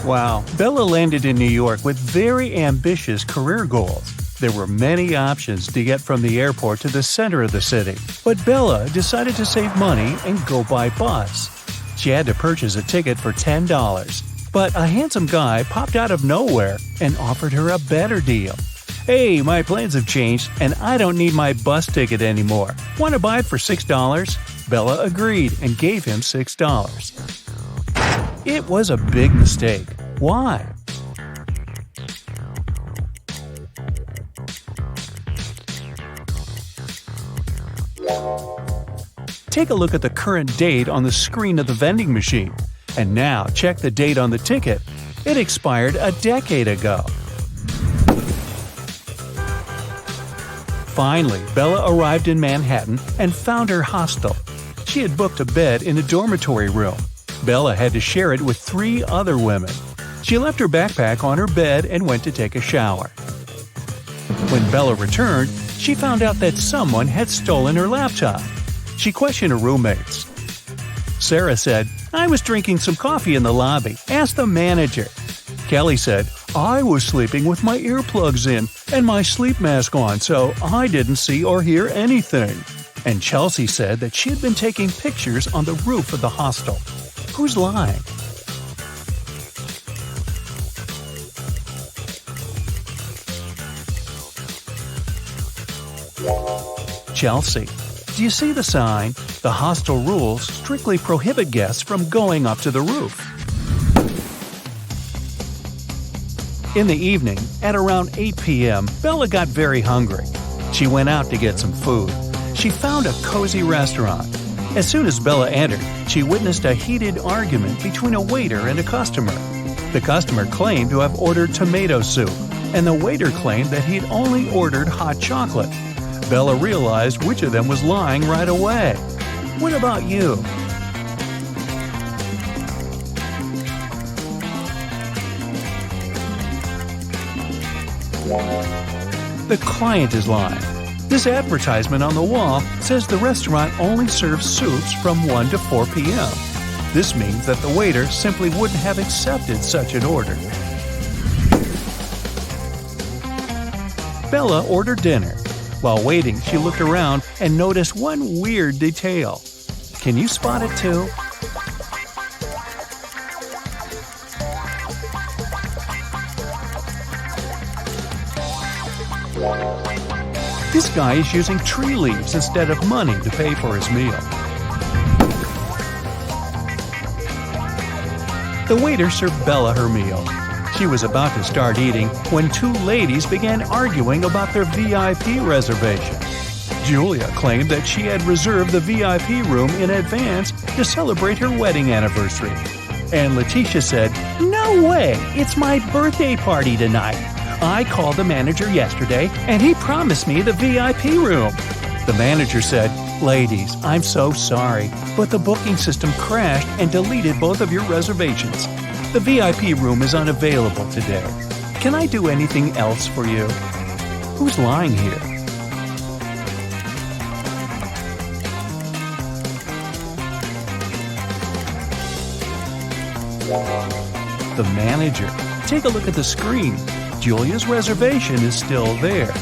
Wow, Bella landed in New York with very ambitious career goals. There were many options to get from the airport to the center of the city, but Bella decided to save money and go by bus. She had to purchase a ticket for $10, but a handsome guy popped out of nowhere and offered her a better deal. "Hey, my plans have changed and I don't need my bus ticket anymore. Want to buy it for $6? Bella agreed and gave him $6. It was a big mistake. Why? Take a look at the current date on the screen of the vending machine. And now check the date on the ticket. It expired a decade ago. Finally, Bella arrived in Manhattan and found her hostel. She had booked a bed in a dormitory room. Bella had to share it with 3 other women. She left her backpack on her bed and went to take a shower. When Bella returned, she found out that someone had stolen her laptop. She questioned her roommates. Sarah said, "I was drinking some coffee in the lobby. Ask the manager." Kelly said, "I was sleeping with my earplugs in and my sleep mask on, so I didn't see or hear anything." And Chelsea said that she had been taking pictures on the roof of the hostel. Who's lying? Chelsea. Do you see the sign? The hostel rules strictly prohibit guests from going up to the roof. In the evening, at around 8 p.m., Bella got very hungry. She went out to get some food. She found a cozy restaurant. As soon as Bella entered, she witnessed a heated argument between a waiter and a customer. The customer claimed to have ordered tomato soup, and the waiter claimed that he'd only ordered hot chocolate. Bella realized which of them was lying right away. What about you? The client is lying. This advertisement on the wall says the restaurant only serves soups from 1 to 4 p.m. This means that the waiter simply wouldn't have accepted such an order. Bella ordered dinner. While waiting, she looked around and noticed one weird detail. Can you spot it too? This guy is using tree leaves instead of money to pay for his meal. The waiter served Bella her meal. She was about to start eating when 2 ladies began arguing about their VIP reservation. Julia claimed that she had reserved the VIP room in advance to celebrate her wedding anniversary. And Letitia said, "No way! It's my birthday party tonight. I called the manager yesterday and he promised me the VIP room." The manager said, "Ladies, I'm so sorry, but the booking system crashed and deleted both of your reservations. The VIP room is unavailable today. Can I do anything else for you?" Who's lying here? The manager. Take a look at the screen. Julia's reservation is still there.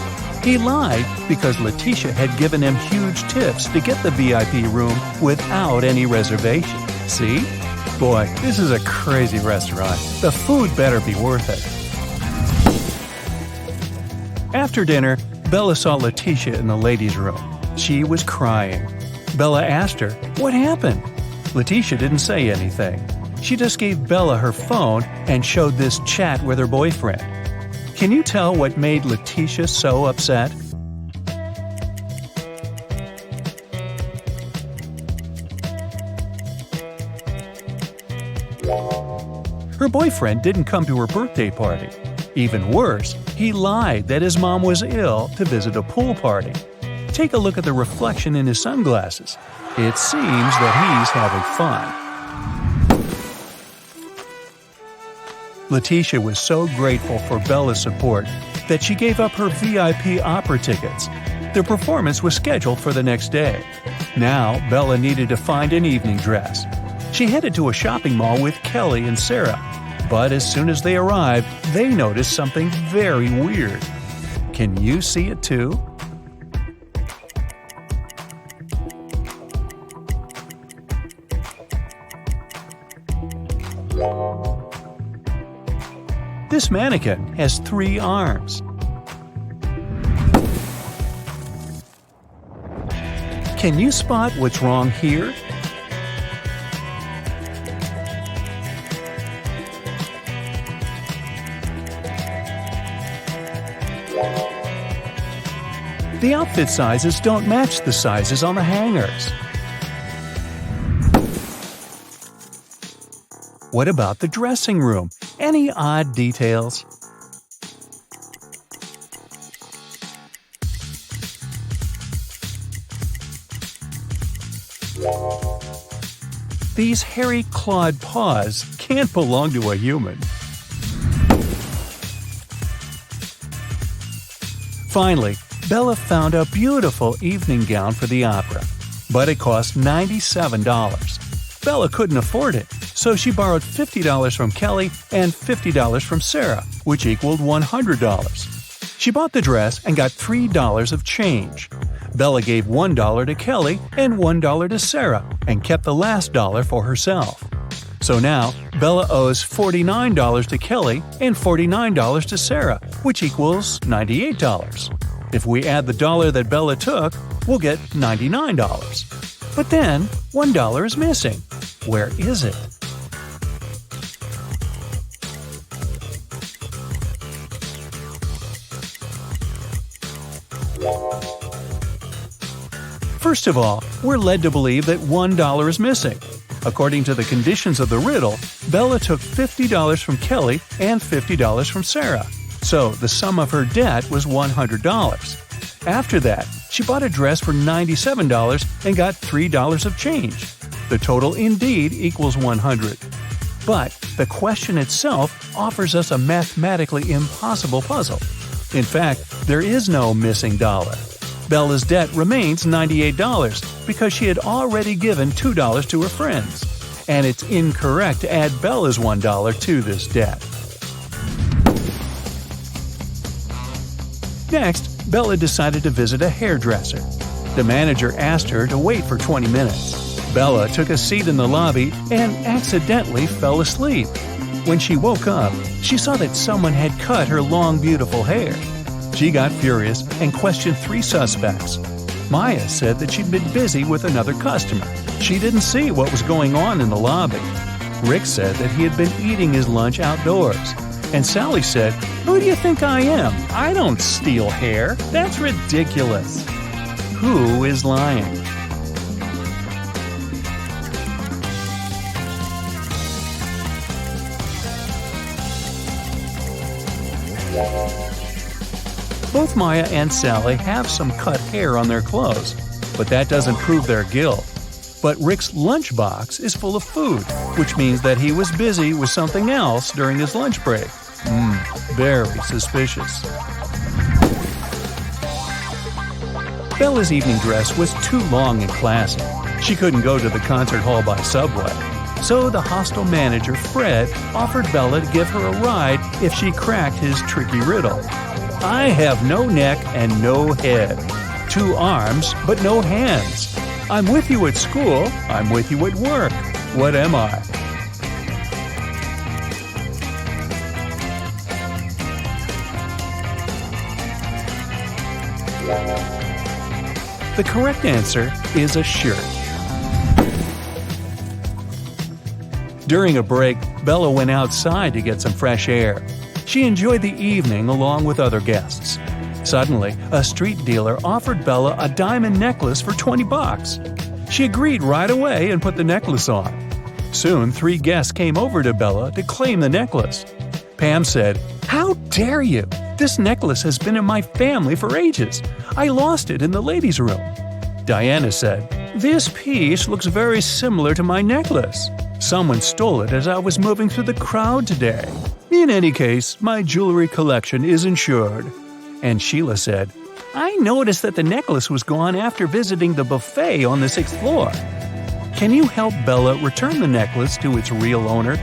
He lied because Letitia had given him huge tips to get the VIP room without any reservation. See? Boy, this is a crazy restaurant. The food better be worth it. After dinner, Bella saw Letitia in the ladies' room. She was crying. Bella asked her, "What happened?" Letitia didn't say anything. She just gave Bella her phone and showed this chat with her boyfriend. Can you tell what made Letitia so upset? Her boyfriend didn't come to her birthday party. Even worse, he lied that his mom was ill to visit a pool party. Take a look at the reflection in his sunglasses. It seems that he's having fun. Letitia was so grateful for Bella's support that she gave up her VIP opera tickets. The performance was scheduled for the next day. Now, Bella needed to find an evening dress. She headed to a shopping mall with Kelly and Sarah. But as soon as they arrived, they noticed something very weird. Can you see it too? This mannequin has 3 arms. Can you spot what's wrong here? The outfit sizes don't match the sizes on the hangers. What about the dressing room? Any odd details? These hairy clawed paws can't belong to a human. Finally, Bella found a beautiful evening gown for the opera, but it cost $97. Bella couldn't afford it, so she borrowed $50 from Kelly and $50 from Sarah, which equaled $100. She bought the dress and got $3 of change. Bella gave $1 to Kelly and $1 to Sarah and kept the last dollar for herself. So now, Bella owes $49 to Kelly and $49 to Sarah, which equals $98. If we add the dollar that Bella took, we'll get $99. But then, $1 is missing. Where is it? First of all, we're led to believe that $1 is missing. According to the conditions of the riddle, Bella took $50 from Kelly and $50 from Sarah. So the sum of her debt was $100. After that, she bought a dress for $97 and got $3 of change. The total indeed equals $100. But the question itself offers us a mathematically impossible puzzle. In fact, there is no missing dollar. Bella's debt remains $98 because she had already given $2 to her friends. And it's incorrect to add Bella's $1 to this debt. Next, Bella decided to visit a hairdresser. The manager asked her to wait for 20 minutes. Bella took a seat in the lobby and accidentally fell asleep. When she woke up, she saw that someone had cut her long, beautiful hair. She got furious and questioned 3 suspects. Maya said that she'd been busy with another customer. She didn't see what was going on in the lobby. Rick said that he had been eating his lunch outdoors. And Sally said, "Who do you think I am? I don't steal hair. That's ridiculous." Who is lying? Both Maya and Sally have some cut hair on their clothes, but that doesn't prove their guilt. But Rick's lunchbox is full of food, which means that he was busy with something else during his lunch break. Very suspicious. Bella's evening dress was too long and classy. She couldn't go to the concert hall by subway. So the hostel manager, Fred, offered Bella to give her a ride if she cracked his tricky riddle. I have no neck and no head. 2 arms, but no hands. I'm with you at school, I'm with you at work. What am I? The correct answer is a shirt. During a break, Bella went outside to get some fresh air. She enjoyed the evening along with other guests. Suddenly, a street dealer offered Bella a diamond necklace for $20. She agreed right away and put the necklace on. Soon, 3 guests came over to Bella to claim the necklace. Pam said, "How dare you? This necklace has been in my family for ages. I lost it in the ladies' room." Diana said, "This piece looks very similar to my necklace. Someone stole it as I was moving through the crowd today. In any case, my jewelry collection is insured." And Sheila said, "I noticed that the necklace was gone after visiting the buffet on the 6th floor. Can you help Bella return the necklace to its real owner?"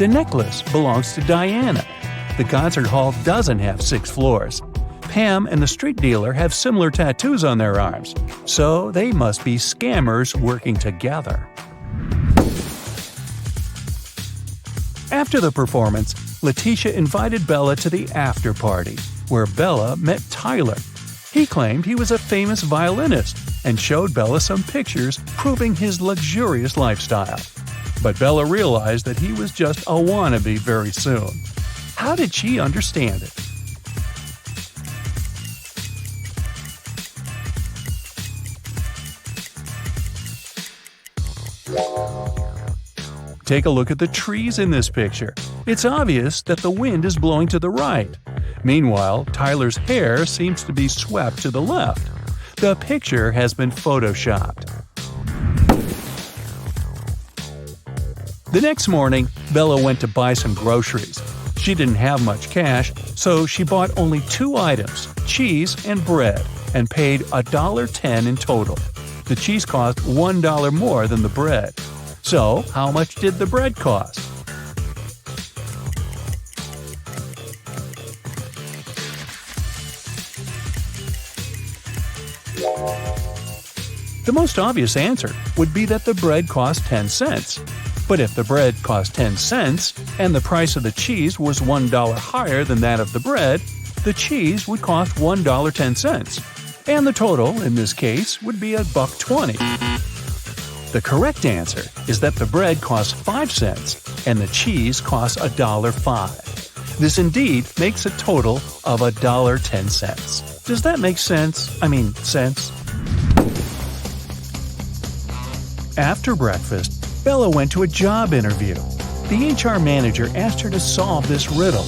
The necklace belongs to Diana. The concert hall doesn't have 6 floors. Pam and the street dealer have similar tattoos on their arms, so they must be scammers working together. After the performance, Letitia invited Bella to the after party, where Bella met Tyler. He claimed he was a famous violinist and showed Bella some pictures proving his luxurious lifestyle. But Bella realized that he was just a wannabe very soon. How did she understand it? Take a look at the trees in this picture. It's obvious that the wind is blowing to the right. Meanwhile, Tyler's hair seems to be swept to the left. The picture has been photoshopped. The next morning, Bella went to buy some groceries. She didn't have much cash, so she bought only 2 items, cheese and bread, and paid $1.10 in total. The cheese cost $1 more than the bread. So, how much did the bread cost? The most obvious answer would be that the bread cost 10 cents. But if the bread cost 10 cents and the price of the cheese was $1 higher than that of the bread, the cheese would cost $1.10. And the total, in this case, would be $1.20. The correct answer is that the bread costs 5 cents and the cheese costs $1.05. This indeed makes a total of $1.10. Does that make sense? Sense? After breakfast, Bella went to a job interview. The HR manager asked her to solve this riddle.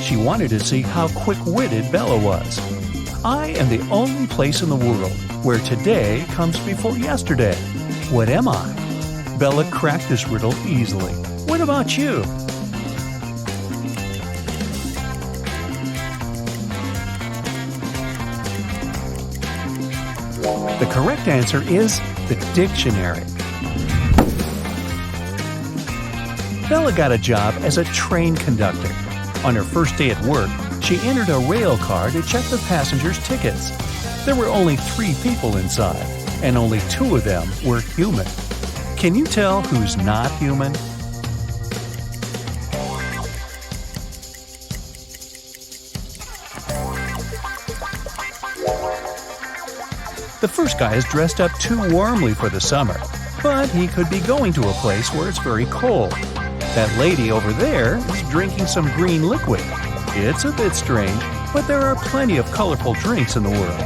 She wanted to see how quick-witted Bella was. I am the only place in the world where today comes before yesterday. What am I? Bella cracked this riddle easily. What about you? The correct answer is the dictionary. Bella got a job as a train conductor. On her first day at work, she entered a rail car to check the passengers' tickets. There were only 3 people inside, and only 2 of them were human. Can you tell who's not human? The first guy is dressed up too warmly for the summer, but he could be going to a place where it's very cold. That lady over there is drinking some green liquid. It's a bit strange, but there are plenty of colorful drinks in the world.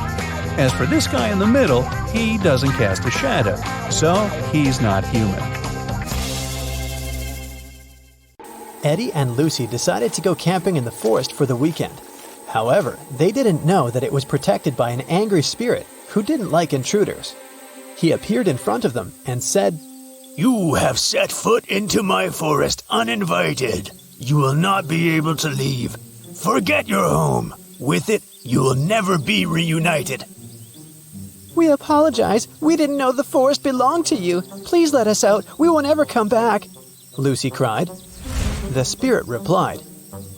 As for this guy in the middle, he doesn't cast a shadow, so he's not human. Eddie and Lucy decided to go camping in the forest for the weekend. However, they didn't know that it was protected by an angry spirit who didn't like intruders. He appeared in front of them and said, "You have set foot into my forest uninvited. You will not be able to leave. Forget your home. With it, you will never be reunited." "We apologize. We didn't know the forest belonged to you. Please let us out. We won't ever come back," Lucy cried. The spirit replied,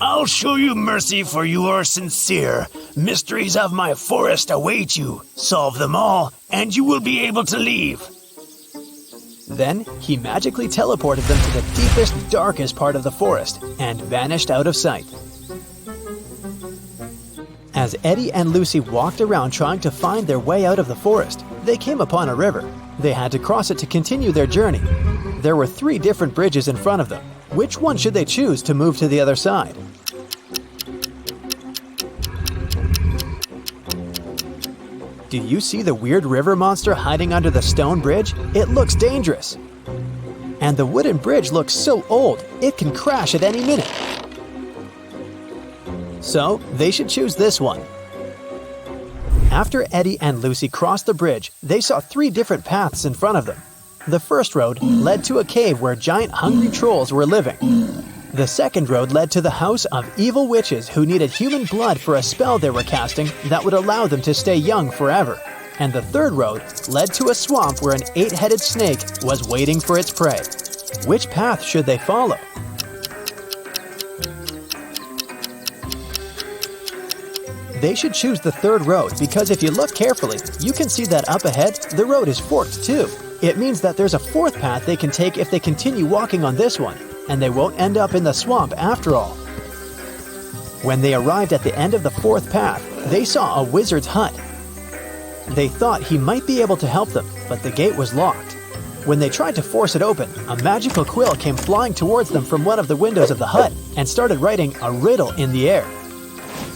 "I'll show you mercy, for you are sincere. Mysteries of my forest await you. Solve them all, and you will be able to leave." Then he magically teleported them to the deepest, darkest part of the forest and vanished out of sight. As Eddie and Lucy walked around trying to find their way out of the forest, they came upon a river. They had to cross it to continue their journey. There were 3 different bridges in front of them. Which one should they choose to move to the other side? Do you see the weird river monster hiding under the stone bridge? It looks dangerous. And the wooden bridge looks so old, it can crash at any minute. So, they should choose this one. After Eddie and Lucy crossed the bridge, they saw 3 different paths in front of them. The first road led to a cave where giant hungry trolls were living. The second road led to the house of evil witches who needed human blood for a spell they were casting that would allow them to stay young forever. And the third road led to a swamp where an 8-headed snake was waiting for its prey. Which path should they follow? They should choose the third road because if you look carefully, you can see that up ahead, the road is forked too. It means that there's a fourth path they can take if they continue walking on this one, and they won't end up in the swamp after all. When they arrived at the end of the fourth path, they saw a wizard's hut. They thought he might be able to help them, but the gate was locked. When they tried to force it open, a magical quill came flying towards them from one of the windows of the hut and started writing a riddle in the air.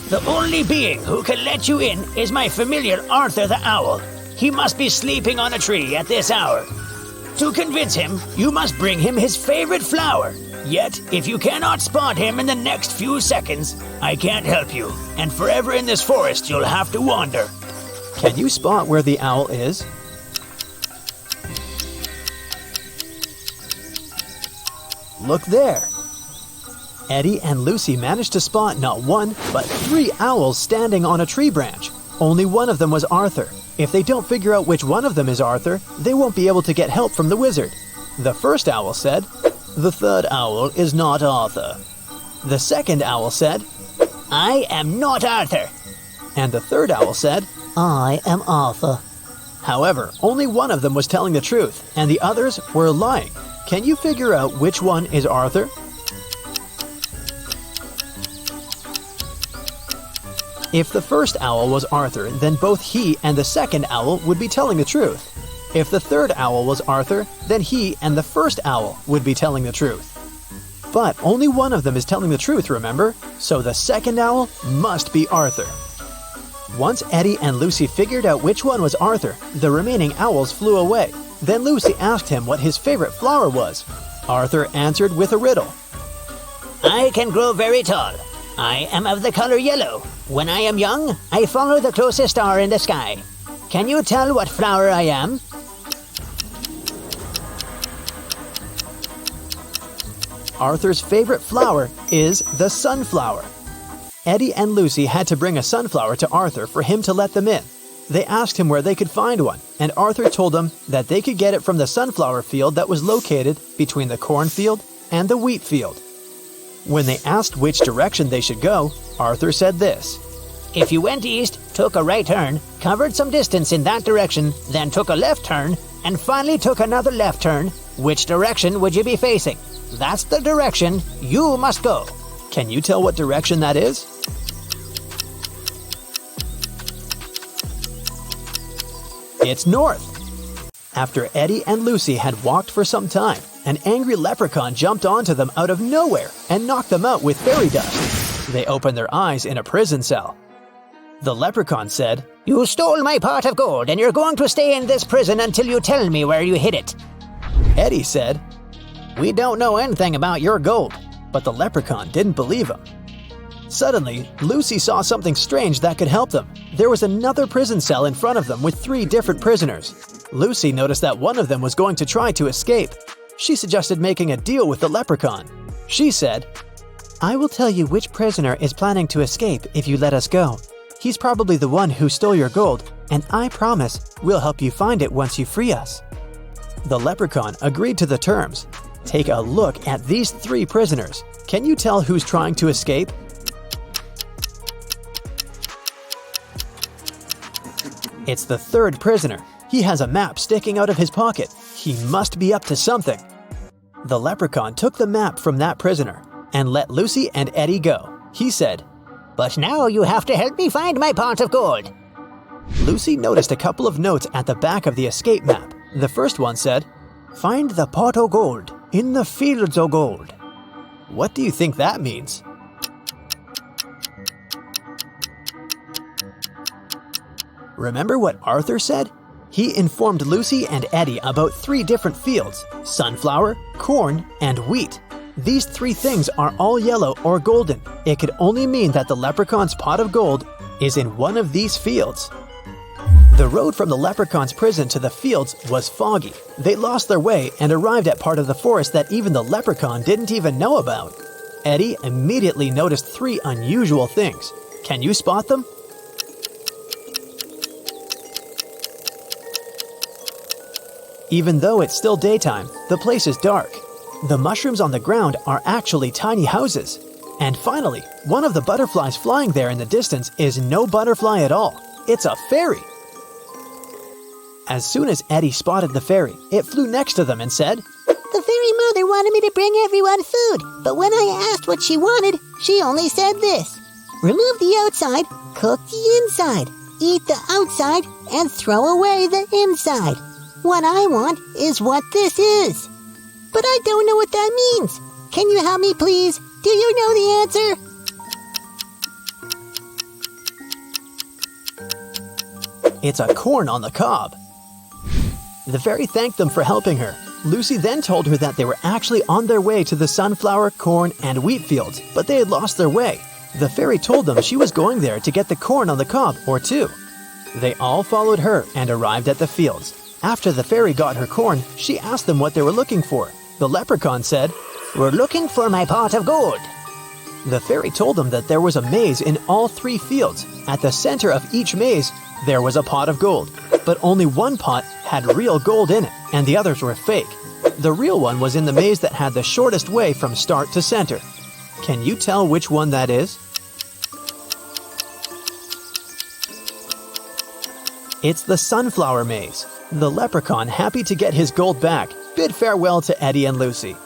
The only being who can let you in is my familiar Arthur the Owl. He must be sleeping on a tree at this hour. To convince him, you must bring him his favorite flower. Yet, if you cannot spot him in the next few seconds, I can't help you, and forever in this forest you'll have to wander. Can you spot where the owl is? Look there! Eddie and Lucy managed to spot not one, but 3 owls standing on a tree branch. Only one of them was Arthur. If they don't figure out which one of them is Arthur, they won't be able to get help from the wizard. The first owl said, "The third owl is not Arthur." The second owl said, I am not Arthur. and the third owl said, I am Arthur. However, only one of them was telling the truth, and the others were lying. Can you figure out which one is Arthur? If the first owl was Arthur, then both he and the second owl would be telling the truth. If the third owl was Arthur, then he and the first owl would be telling the truth. But only one of them is telling the truth, remember? So the second owl must be Arthur. Once Eddie and Lucy figured out which one was Arthur, the remaining owls flew away. Then Lucy asked him what his favorite flower was. Arthur answered with a riddle. I can grow very tall. I am of the color yellow. When I am young, I follow the closest star in the sky. Can you tell what flower I am? Arthur's favorite flower is the sunflower. Eddie and Lucy had to bring a sunflower to Arthur for him to let them in. They asked him where they could find one, and Arthur told them that they could get it from the sunflower field that was located between the cornfield and the wheat field. When they asked which direction they should go, Arthur said this. If you went east, took a right turn, covered some distance in that direction, then took a left turn, and finally took another left turn, which direction would you be facing? That's the direction you must go. Can you tell what direction that is? It's north. After Eddie and Lucy had walked for some time, an angry leprechaun jumped onto them out of nowhere and knocked them out with fairy dust. They opened their eyes in a prison cell. The leprechaun said, You stole my pot of gold and you're going to stay in this prison until you tell me where you hid it. Eddie said, We don't know anything about your gold, but the leprechaun didn't believe him. Suddenly, Lucy saw something strange that could help them. There was another prison cell in front of them with 3 different prisoners. Lucy noticed that one of them was going to try to escape. She suggested making a deal with the leprechaun. She said, I will tell you which prisoner is planning to escape if you let us go. He's probably the one who stole your gold, and I promise we'll help you find it once you free us. The leprechaun agreed to the terms. Take a look at these 3 prisoners. Can you tell who's trying to escape? It's the 3rd prisoner. He has a map sticking out of his pocket. He must be up to something. The leprechaun took the map from that prisoner and let Lucy and Eddie go. He said, But now you have to help me find my pot of gold. Lucy noticed a couple of notes at the back of the escape map. The first one said, Find the pot o' gold in the fields o' gold. What do you think that means? Remember what Arthur said? He informed Lucy and Eddie about 3 different fields: sunflower, corn, and wheat. These 3 things are all yellow or golden. It could only mean that the leprechaun's pot of gold is in one of these fields. The road from the leprechaun's prison to the fields was foggy. They lost their way and arrived at part of the forest that even the leprechaun didn't even know about. Eddie immediately noticed 3 unusual things. Can you spot them? Even though it's still daytime, the place is dark. The mushrooms on the ground are actually tiny houses, And finally, one of the butterflies flying there in the distance is no butterfly at all. It's a fairy. As soon as Eddie spotted the fairy, it flew next to them and said, "The fairy mother wanted me to bring everyone food, but when I asked what she wanted, she only said this: remove the outside, cook the inside, eat the outside, and throw away the inside. What I want is what this is. But I don't know what that means. Can you help me, please? Do you know the answer?" "It's a corn on the cob." The fairy thanked them for helping her. Lucy then told her that they were actually on their way to the sunflower, corn, and wheat fields, but they had lost their way. The fairy told them she was going there to get the corn on the cob or two. They all followed her and arrived at the fields. After the fairy got her corn, she asked them what they were looking for. The leprechaun said, "We're looking for my pot of gold." The fairy told them that there was a maze in all 3 fields. At the center of each maze, there was a pot of gold, but only one pot had real gold in it, and the others were fake. The real one was in the maze that had the shortest way from start to center. Can you tell which one that is? It's the sunflower maze. The leprechaun, happy to get his gold back, bid farewell to Eddie and Lucy.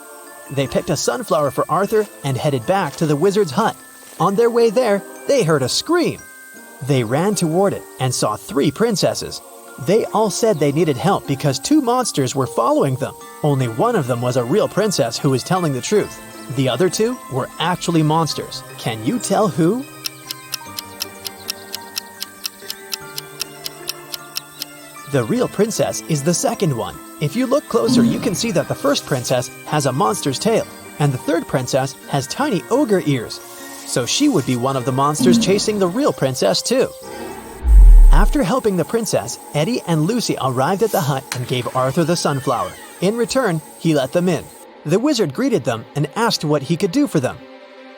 They picked a sunflower for Arthur and headed back to the wizard's hut. On their way there, they heard a scream. They ran toward it and saw 3 princesses. They all said they needed help because 2 monsters were following them. Only one of them was a real princess who was telling the truth. The other 2 were actually monsters. Can you tell who? The real princess is the second one. If you look closer, you can see that the first princess has a monster's tail, and the third princess has tiny ogre ears. So she would be one of the monsters chasing the real princess too. After helping the princess, Eddie and Lucy arrived at the hut and gave Arthur the sunflower. In return, he let them in. The wizard greeted them and asked what he could do for them.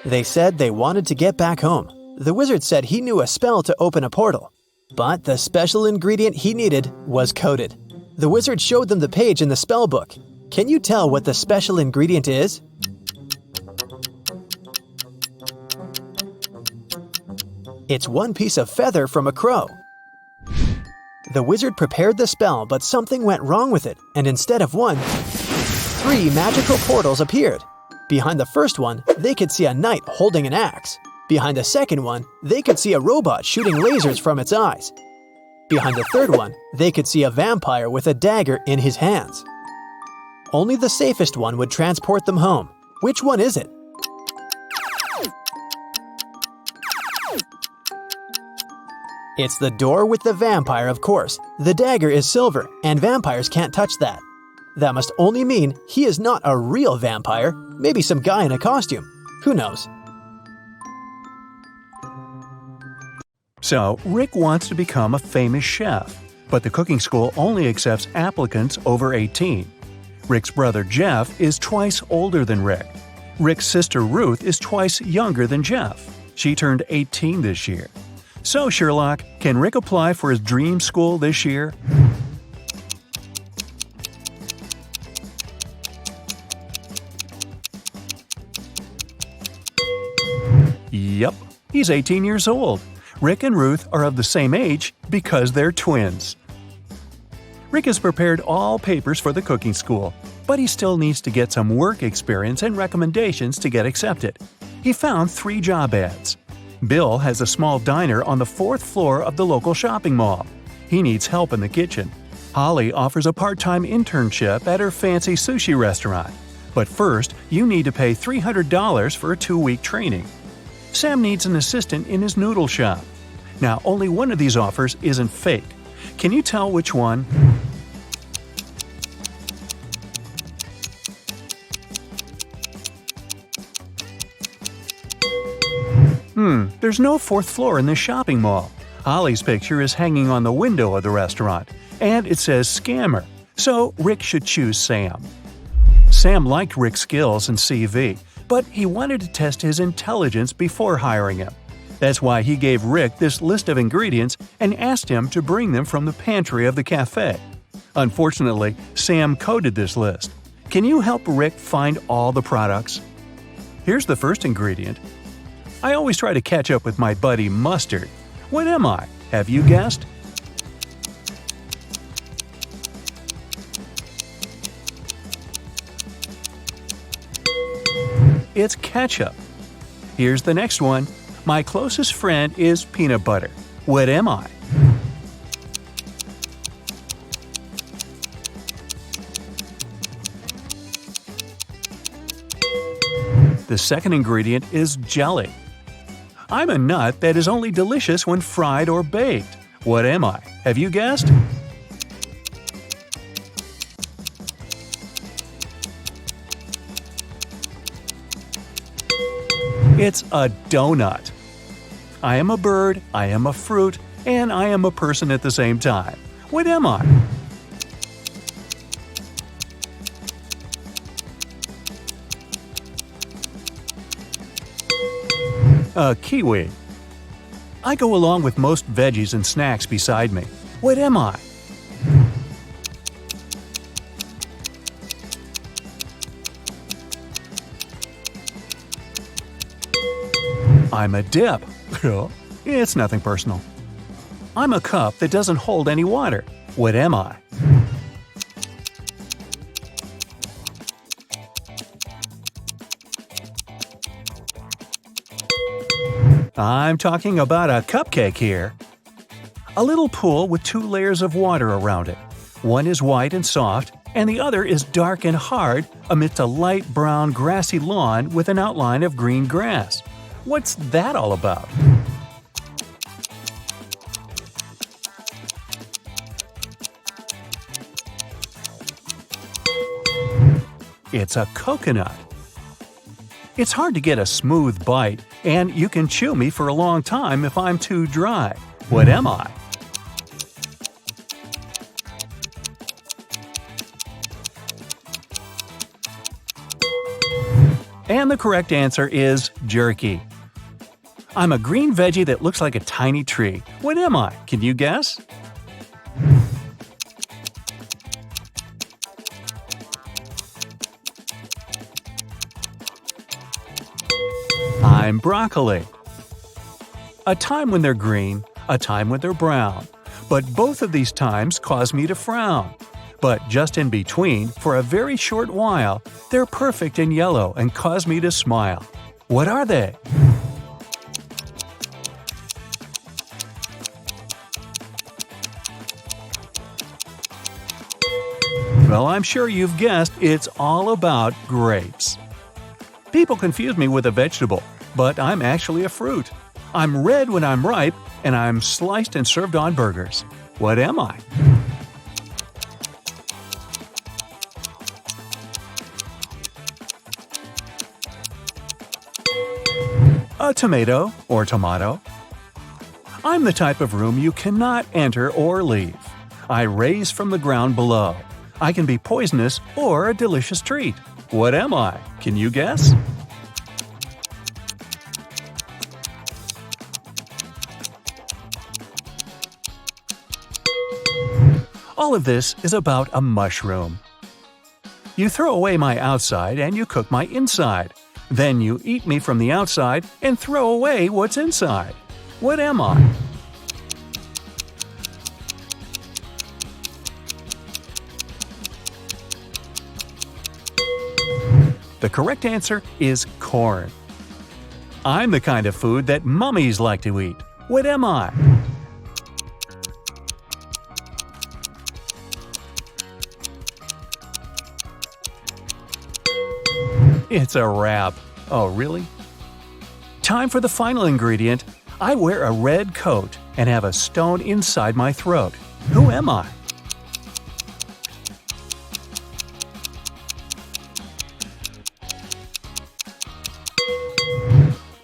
They said they wanted to get back home. The wizard said he knew a spell to open a portal, but the special ingredient he needed was coded. The wizard showed them the page in the spell book. Can you tell what the special ingredient is? It's one piece of feather from a crow. The wizard prepared the spell, but something went wrong with it, and instead of 1, 3 magical portals appeared. Behind the first one, they could see a knight holding an axe. Behind the second one, they could see a robot shooting lasers from its eyes. Behind the third one, they could see a vampire with a dagger in his hands. Only the safest one would transport them home. Which one is it? It's the door with the vampire, of course. The dagger is silver, and vampires can't touch that. That must only mean he is not a real vampire, maybe some guy in a costume. Who knows? So, Rick wants to become a famous chef, but the cooking school only accepts applicants over 18. Rick's brother Jeff is twice older than Rick. Rick's sister Ruth is twice younger than Jeff. She turned 18 this year. So, Sherlock, can Rick apply for his dream school this year? Yep, he's 18 years old. Rick and Ruth are of the same age because they're twins. Rick has prepared all papers for the cooking school, but he still needs to get some work experience and recommendations to get accepted. He found 3 job ads. Bill has a small diner on the 4th floor of the local shopping mall. He needs help in the kitchen. Holly offers a part-time internship at her fancy sushi restaurant. But first, you need to pay $300 for a 2-week training. Sam needs an assistant in his noodle shop. Now, only one of these offers isn't fake. Can you tell which one? There's no 4th floor in this shopping mall. Holly's picture is hanging on the window of the restaurant, and it says scammer, so Rick should choose Sam. Sam liked Rick's skills and CV, but he wanted to test his intelligence before hiring him. That's why he gave Rick this list of ingredients and asked him to bring them from the pantry of the cafe. Unfortunately, Sam coded this list. Can you help Rick find all the products? Here's the first ingredient: I always try to catch up with my buddy Mustard. What am I? Have you guessed? It's ketchup. Here's the next one. My closest friend is peanut butter. What am I? The second ingredient is jelly. I'm a nut that is only delicious when fried or baked. What am I? Have you guessed? It's a donut. I am a bird, I am a fruit, and I am a person at the same time. What am I? A kiwi. I go along with most veggies and snacks beside me. What am I? I'm a dip. It's nothing personal. I'm a cup that doesn't hold any water. What am I? I'm talking about a cupcake here. A little pool with 2 layers of water around it. One is white and soft, and the other is dark and hard amidst a light brown grassy lawn with an outline of green grass. What's that all about? It's a coconut. It's hard to get a smooth bite, and you can chew me for a long time if I'm too dry. What am I? And the correct answer is jerky. I'm a green veggie that looks like a tiny tree. What am I? Can you guess? I'm broccoli. A time when they're green, a time when they're brown. But both of these times cause me to frown. But just in between, for a very short while, they're perfect and yellow and cause me to smile. What are they? Well, I'm sure you've guessed it's all about grapes. People confuse me with a vegetable, but I'm actually a fruit. I'm red when I'm ripe, and I'm sliced and served on burgers. What am I? A tomato or tomato. I'm the type of room you cannot enter or leave. I raise from the ground below. I can be poisonous or a delicious treat. What am I? Can you guess? All of this is about a mushroom. You throw away my outside and you cook my inside. Then you eat me from the outside and throw away what's inside. What am I? The correct answer is corn. I'm the kind of food that mummies like to eat. What am I? It's a wrap. Oh, really? Time for the final ingredient. I wear a red coat and have a stone inside my throat. Who am I?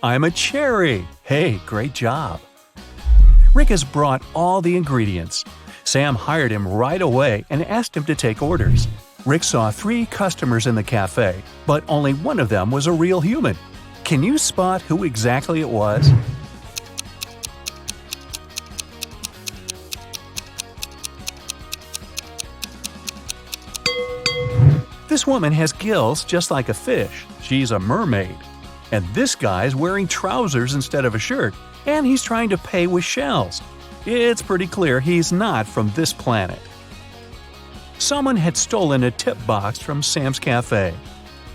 I'm a cherry. Hey, great job. Rick has brought all the ingredients. Sam hired him right away and asked him to take orders. Rick saw 3 customers in the cafe, but only one of them was a real human. Can you spot who exactly it was? This woman has gills just like a fish. She's a mermaid. And this guy's wearing trousers instead of a shirt, and he's trying to pay with shells. It's pretty clear he's not from this planet. Someone had stolen a tip box from Sam's cafe.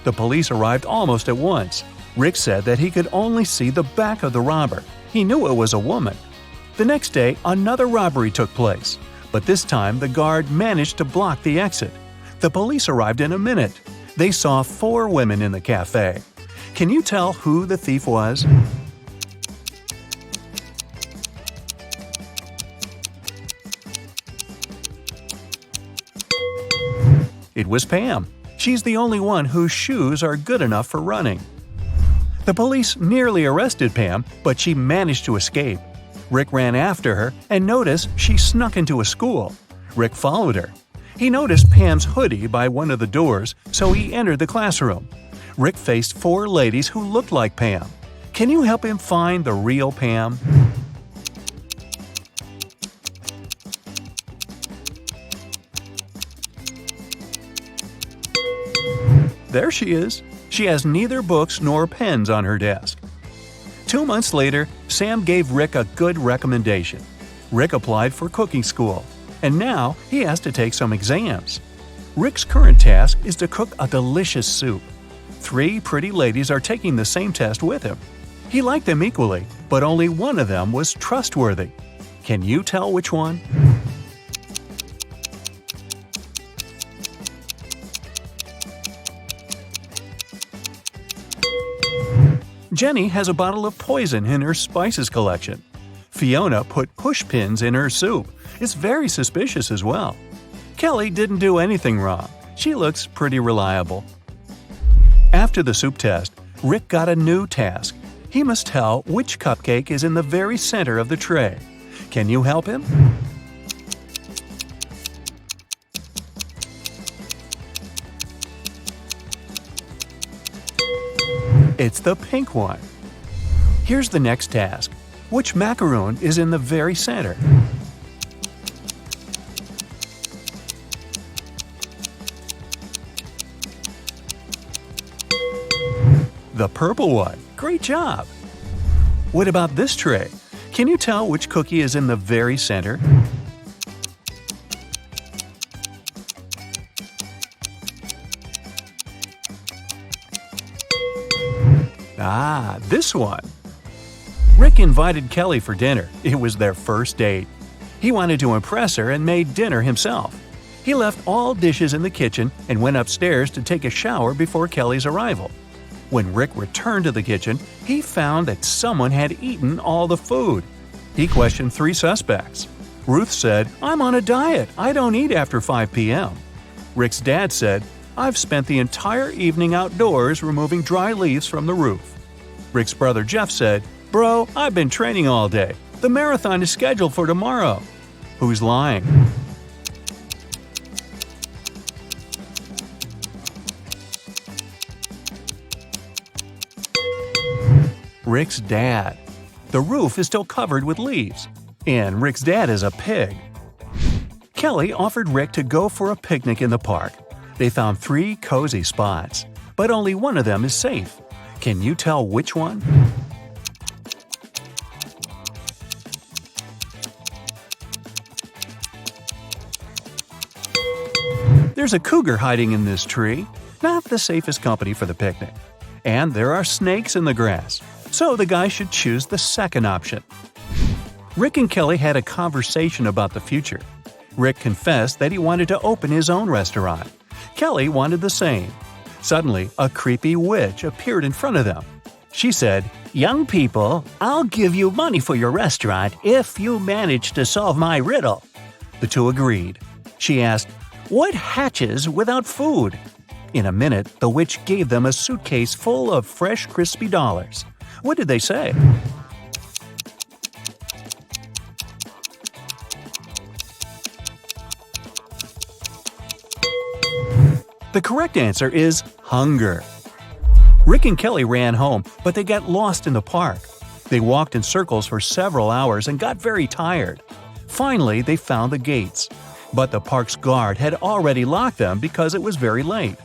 The police arrived almost at once. Rick said that he could only see the back of the robber. He knew it was a woman. The next day, another robbery took place, but this time the guard managed to block the exit. The police arrived in a minute. They saw 4 women in the cafe. Can you tell who the thief was? It was Pam. She's the only one whose shoes are good enough for running. The police nearly arrested Pam, but she managed to escape. Rick ran after her and noticed she snuck into a school. Rick followed her. He noticed Pam's hoodie by one of the doors, so he entered the classroom. Rick faced 4 ladies who looked like Pam. Can you help him find the real Pam? There she is. She has neither books nor pens on her desk. 2 months later, Sam gave Rick a good recommendation. Rick applied for cooking school, and now he has to take some exams. Rick's current task is to cook a delicious soup. 3 pretty ladies are taking the same test with him. He liked them equally, but only one of them was trustworthy. Can you tell which one? Jenny has a bottle of poison in her spices collection. Fiona put push pins in her soup. It's very suspicious as well. Kelly didn't do anything wrong. She looks pretty reliable. After the soup test, Rick got a new task. He must tell which cupcake is in the very center of the tray. Can you help him? It's the pink one. Here's the next task. Which macaroon is in the very center? The purple one. Great job! What about this tray? Can you tell which cookie is in the very center? Ah, this one. Rick invited Kelly for dinner. It was their first date. He wanted to impress her and made dinner himself. He left all dishes in the kitchen and went upstairs to take a shower before Kelly's arrival. When Rick returned to the kitchen, he found that someone had eaten all the food. He questioned 3 suspects. Ruth said, "I'm on a diet. I don't eat after 5 p.m." Rick's dad said, "I've spent the entire evening outdoors removing dry leaves from the roof." Rick's brother Jeff said, "Bro, I've been training all day. The marathon is scheduled for tomorrow." Who's lying? Rick's dad. The roof is still covered with leaves, and Rick's dad is a pig. Kelly offered Rick to go for a picnic in the park. They found 3 cozy spots, but only one of them is safe. Can you tell which one? There's a cougar hiding in this tree. Not the safest company for the picnic. And there are snakes in the grass. So the guy should choose the second option. Rick and Kelly had a conversation about the future. Rick confessed that he wanted to open his own restaurant. Kelly wanted the same. Suddenly, a creepy witch appeared in front of them. She said, "Young people, I'll give you money for your restaurant if you manage to solve my riddle." The 2 agreed. She asked, "What hatches without food?" In a minute, the witch gave them a suitcase full of fresh, crispy dollars. What did they say? The correct answer is hunger. Rick and Kelly ran home, but they got lost in the park. They walked in circles for several hours and got very tired. Finally, they found the gates. But the park's guard had already locked them because it was very late.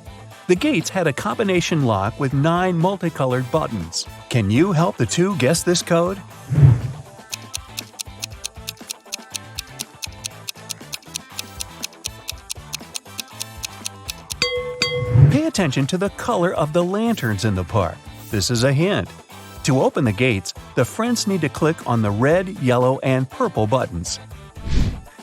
The gates had a combination lock with 9 multicolored buttons. Can you help the two guess this code? Pay attention to the color of the lanterns in the park. This is a hint. To open the gates, the friends need to click on the red, yellow, and purple buttons.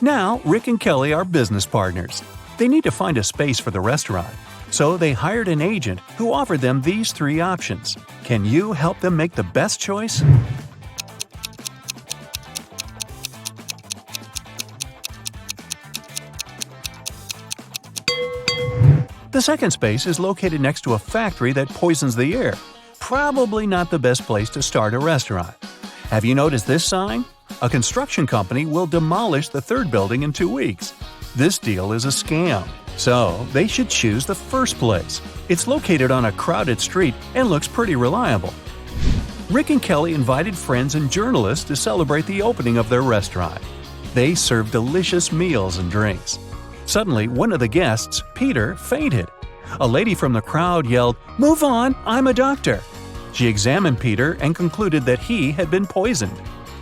Now, Rick and Kelly are business partners. They need to find a space for the restaurant. So they hired an agent who offered them these 3 options. Can you help them make the best choice? The second space is located next to a factory that poisons the air. Probably not the best place to start a restaurant. Have you noticed this sign? A construction company will demolish the 3rd building in 2 weeks. This deal is a scam. So, they should choose the first place. It's located on a crowded street and looks pretty reliable. Rick and Kelly invited friends and journalists to celebrate the opening of their restaurant. They served delicious meals and drinks. Suddenly, one of the guests, Peter, fainted. A lady from the crowd yelled, "Move on, I'm a doctor." She examined Peter and concluded that he had been poisoned.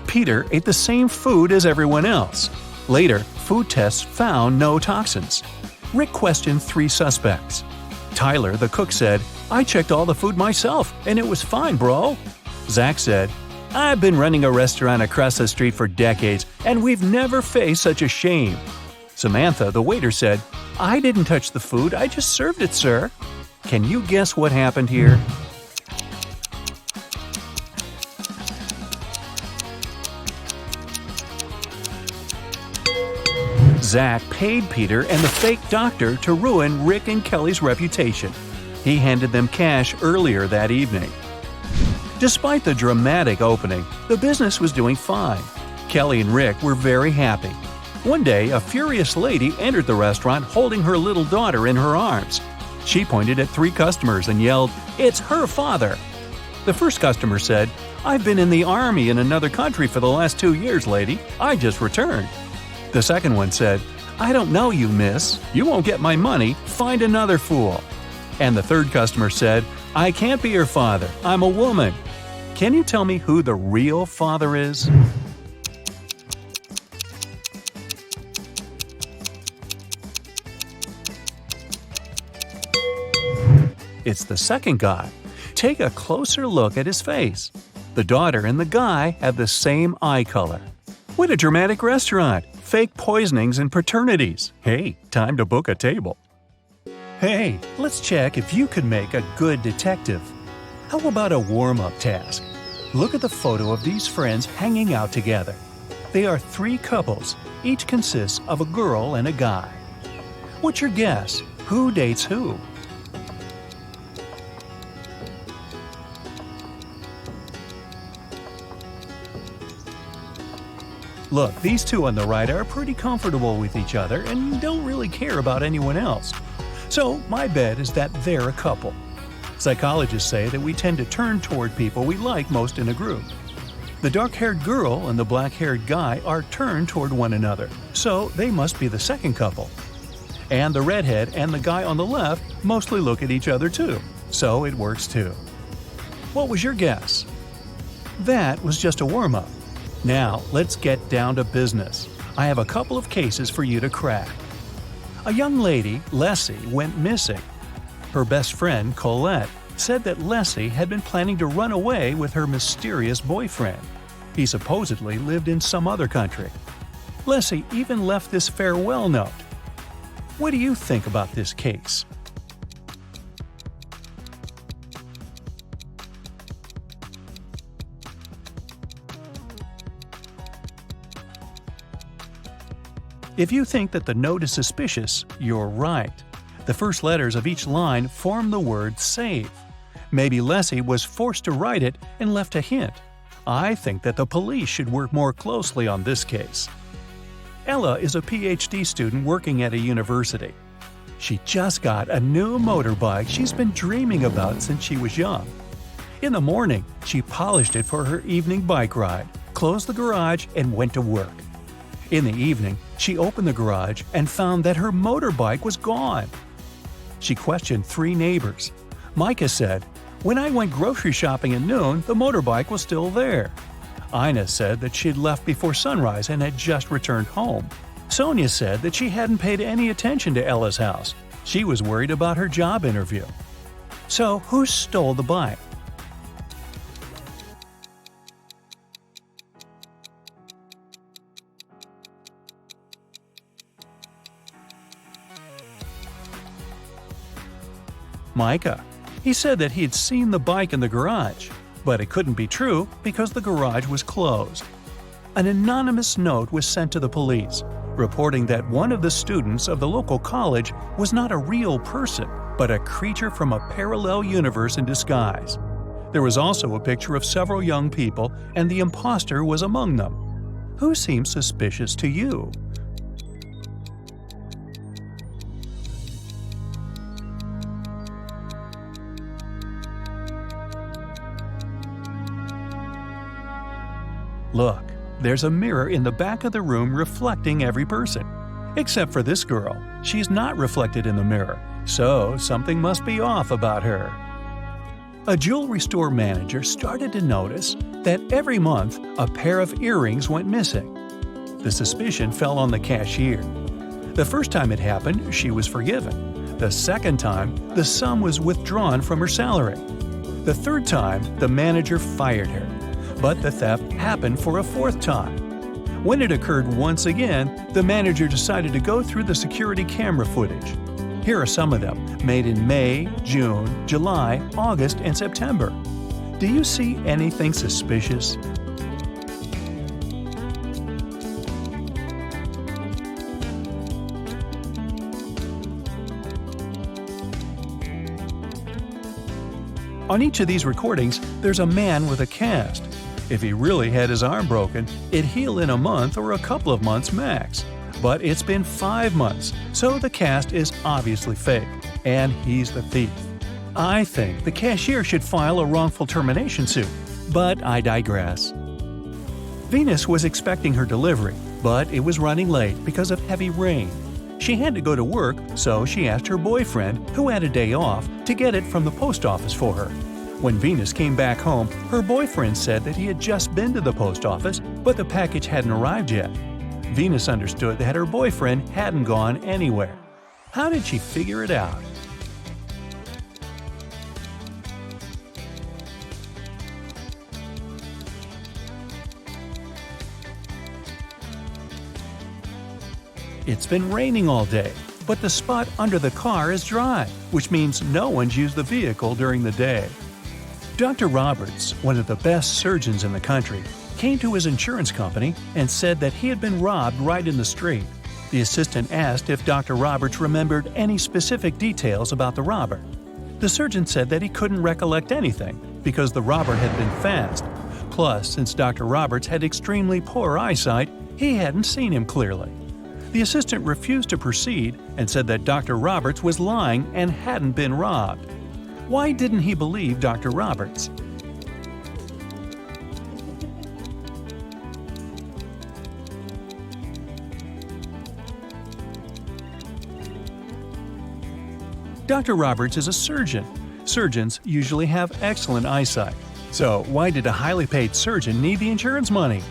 Peter ate the same food as everyone else. Later, food tests found no toxins. Rick questioned 3 suspects. Tyler, the cook, said, "I checked all the food myself, and it was fine, bro." Zach said, "I've been running a restaurant across the street for decades, and we've never faced such a shame." Samantha, the waiter, said, "I didn't touch the food, I just served it, sir." Can you guess what happened here? Zach paid Peter and the fake doctor to ruin Rick and Kelly's reputation. He handed them cash earlier that evening. Despite the dramatic opening, the business was doing fine. Kelly and Rick were very happy. One day, a furious lady entered the restaurant holding her little daughter in her arms. She pointed at 3 customers and yelled, "It's her father!" The first customer said, "I've been in the army in another country for the last 2 years, lady. I just returned." The second one said, "I don't know you, miss. You won't get my money. Find another fool." And the third customer said, "I can't be your father. I'm a woman." Can you tell me who the real father is? It's the second guy. Take a closer look at his face. The daughter and the guy have the same eye color. What a dramatic restaurant! Fake poisonings and paternities. Hey, time to book a table. Hey, let's check if you could make a good detective. How about a warm-up task? Look at the photo of these friends hanging out together. They are 3 couples. Each consists of a girl and a guy. What's your guess? Who dates who? Look, these 2 on the right are pretty comfortable with each other and don't really care about anyone else. So, my bet is that they're a couple. Psychologists say that we tend to turn toward people we like most in a group. The dark-haired girl and the black-haired guy are turned toward one another, so they must be the second couple. And the redhead and the guy on the left mostly look at each other too, so it works too. What was your guess? That was just a warm-up. Now, let's get down to business. I have a couple of cases for you to crack. A young lady, Leslie, went missing. Her best friend, Colette, said that Leslie had been planning to run away with her mysterious boyfriend. He supposedly lived in some other country. Leslie even left this farewell note. What do you think about this case? If you think that the note is suspicious, you're right. The first letters of each line form the word save. Maybe Leslie was forced to write it and left a hint. I think that the police should work more closely on this case. Ella is a PhD student working at a university. She just got a new motorbike she's been dreaming about since she was young. In the morning, she polished it for her evening bike ride, closed the garage, and went to work. In the evening, she opened the garage and found that her motorbike was gone. She questioned 3 neighbors. Micah said, "When I went grocery shopping at noon, the motorbike was still there." Ina said that she'd left before sunrise and had just returned home. Sonia said that she hadn't paid any attention to Ella's house. She was worried about her job interview. So, who stole the bike? Micah. He said that he'd seen the bike in the garage, but it couldn't be true because the garage was closed. An anonymous note was sent to the police, reporting that one of the students of the local college was not a real person, but a creature from a parallel universe in disguise. There was also a picture of several young people, and the imposter was among them. Who seems suspicious to you? Look, there's a mirror in the back of the room reflecting every person. Except for this girl. She's not reflected in the mirror, so something must be off about her. A jewelry store manager started to notice that every month a pair of earrings went missing. The suspicion fell on the cashier. The first time it happened, she was forgiven. The second time, the sum was withdrawn from her salary. The third time, the manager fired her. But the theft happened for a fourth time. When it occurred once again, the manager decided to go through the security camera footage. Here are some of them, made in May, June, July, August, and September. Do you see anything suspicious? On each of these recordings, there's a man with a cast. If he really had his arm broken, it'd heal in a month or a couple of months max. But it's been 5 months, so the cast is obviously fake, and he's the thief. I think the cashier should file a wrongful termination suit, but I digress. Venus was expecting her delivery, but it was running late because of heavy rain. She had to go to work, so she asked her boyfriend, who had a day off, to get it from the post office for her. When Venus came back home, her boyfriend said that he had just been to the post office, but the package hadn't arrived yet. Venus understood that her boyfriend hadn't gone anywhere. How did she figure it out? It's been raining all day, but the spot under the car is dry, which means no one's used the vehicle during the day. Dr. Roberts, one of the best surgeons in the country, came to his insurance company and said that he had been robbed right in the street. The assistant asked if Dr. Roberts remembered any specific details about the robber. The surgeon said that he couldn't recollect anything because the robber had been fast. Plus, since Dr. Roberts had extremely poor eyesight, he hadn't seen him clearly. The assistant refused to proceed and said that Dr. Roberts was lying and hadn't been robbed. Why didn't he believe Dr. Roberts? Dr. Roberts is a surgeon. Surgeons usually have excellent eyesight. So why did a highly paid surgeon need the insurance money?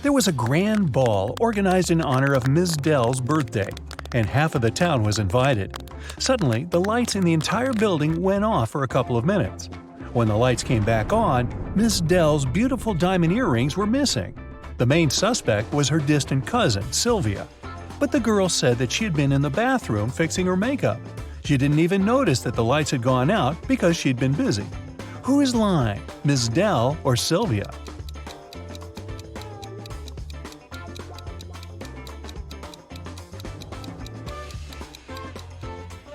There was a grand ball organized in honor of Ms. Dell's birthday, and half of the town was invited. Suddenly, the lights in the entire building went off for a couple of minutes. When the lights came back on, Ms. Dell's beautiful diamond earrings were missing. The main suspect was her distant cousin, Sylvia. But the girl said that she had been in the bathroom fixing her makeup. She didn't even notice that the lights had gone out because she'd been busy. Who is lying, Ms. Dell or Sylvia?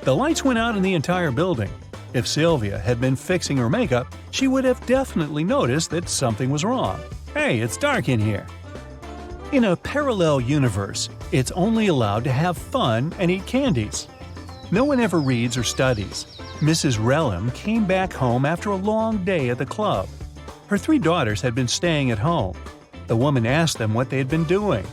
The lights went out in the entire building. If Sylvia had been fixing her makeup, she would have definitely noticed that something was wrong. Hey, it's dark in here. In a parallel universe, it's only allowed to have fun and eat candies. No one ever reads or studies. Mrs. Relham came back home after a long day at the club. Her 3 daughters had been staying at home. The woman asked them what they had been doing.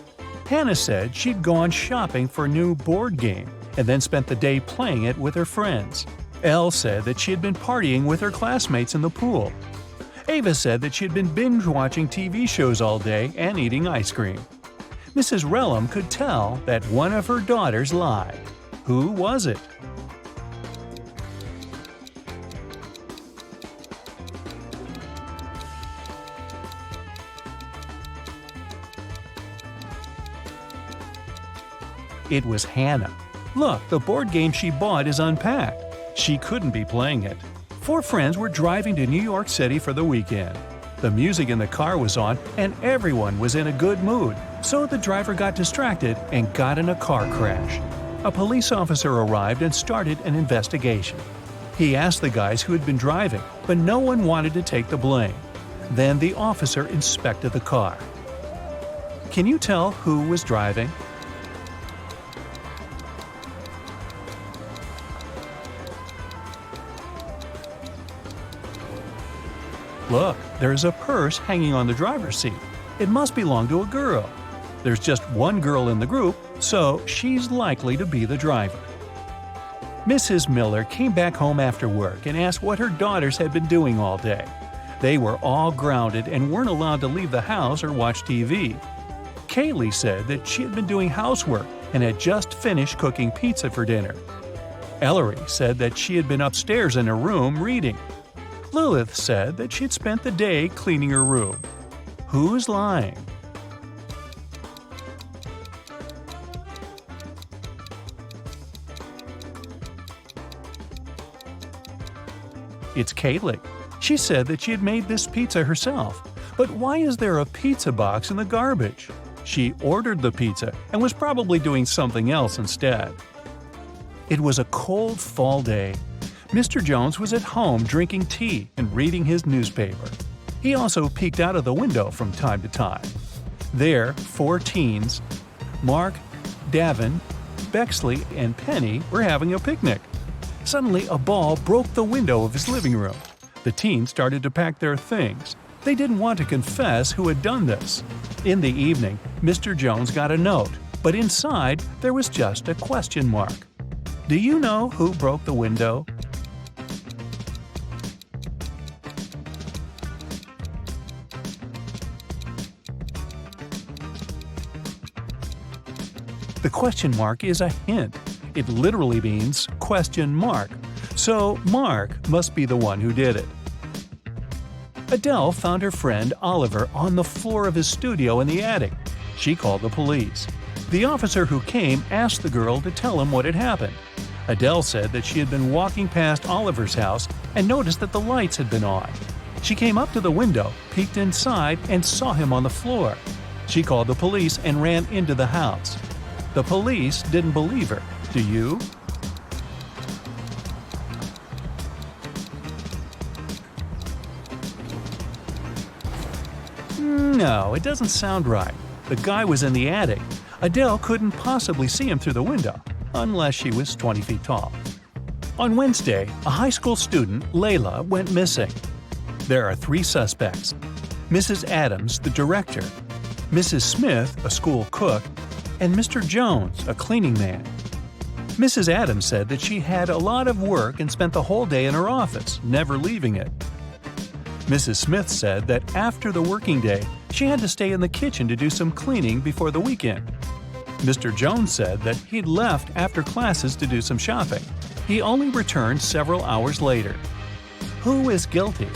Hannah said she'd gone shopping for a new board game, and then spent the day playing it with her friends. Elle said that she had been partying with her classmates in the pool. Ava said that she had been binge-watching TV shows all day and eating ice cream. Mrs. Relham could tell that one of her daughters lied. Who was it? It was Hannah. Look, the board game she bought is unpacked. She couldn't be playing it. 4 friends were driving to New York City for the weekend. The music in the car was on and everyone was in a good mood, so the driver got distracted and got in a car crash. A police officer arrived and started an investigation. He asked the guys who had been driving, but no one wanted to take the blame. Then the officer inspected the car. Can you tell who was driving? Look, there's a purse hanging on the driver's seat. It must belong to a girl. There's just one girl in the group, so she's likely to be the driver. Mrs. Miller came back home after work and asked what her daughters had been doing all day. They were all grounded and weren't allowed to leave the house or watch TV. Kaylee said that she had been doing housework and had just finished cooking pizza for dinner. Ellery said that she had been upstairs in her room reading. Lilith said that she had spent the day cleaning her room. Who's lying? It's Kaylee. She said that she had made this pizza herself. But why is there a pizza box in the garbage? She ordered the pizza and was probably doing something else instead. It was a cold fall day. Mr. Jones was at home drinking tea and reading his newspaper. He also peeked out of the window from time to time. There, 4 teens, Mark, Davin, Bexley, and Penny, were having a picnic. Suddenly, a ball broke the window of his living room. The teens started to pack their things. They didn't want to confess who had done this. In the evening, Mr. Jones got a note, but inside there was just a question mark. Do you know who broke the window? The question mark is a hint. It literally means question mark. So Mark must be the one who did it. Adele found her friend Oliver on the floor of his studio in the attic. She called the police. The officer who came asked the girl to tell him what had happened. Adele said that she had been walking past Oliver's house and noticed that the lights had been on. She came up to the window, peeked inside, and saw him on the floor. She called the police and ran into the house. The police didn't believe her. Do you? No, it doesn't sound right. The guy was in the attic. Adele couldn't possibly see him through the window, unless she was 20 feet tall. On Wednesday, a high school student, Layla, went missing. There are 3 suspects: Mrs. Adams, the director, Mrs. Smith, a school cook, and Mr. Jones, a cleaning man. Mrs. Adams said that she had a lot of work and spent the whole day in her office, never leaving it. Mrs. Smith said that after the working day, she had to stay in the kitchen to do some cleaning before the weekend. Mr. Jones said that he'd left after classes to do some shopping. He only returned several hours later. Who is guilty?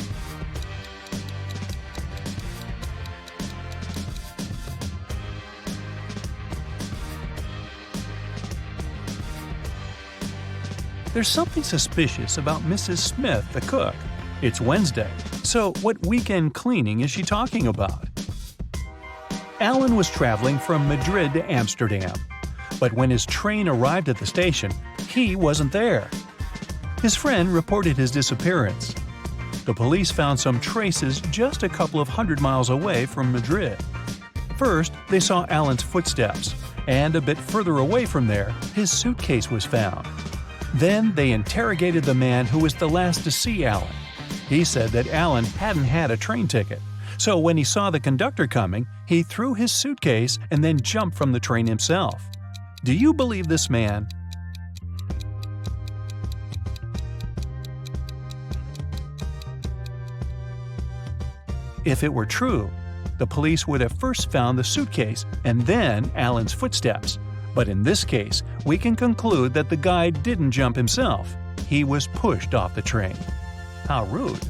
There's something suspicious about Mrs. Smith, the cook. It's Wednesday, so what weekend cleaning is she talking about? Alan was traveling from Madrid to Amsterdam, but when his train arrived at the station, he wasn't there. His friend reported his disappearance. The police found some traces just a couple of 100 miles away from Madrid. First, they saw Alan's footsteps, and a bit further away from there, his suitcase was found. Then they interrogated the man who was the last to see Alan. He said that Alan hadn't had a train ticket, so when he saw the conductor coming, he threw his suitcase and then jumped from the train himself. Do you believe this man? if it were true, the police would have first found the suitcase and then Alan's footsteps. But in this case, we can conclude that the guy didn't jump himself. He was pushed off the train. How rude.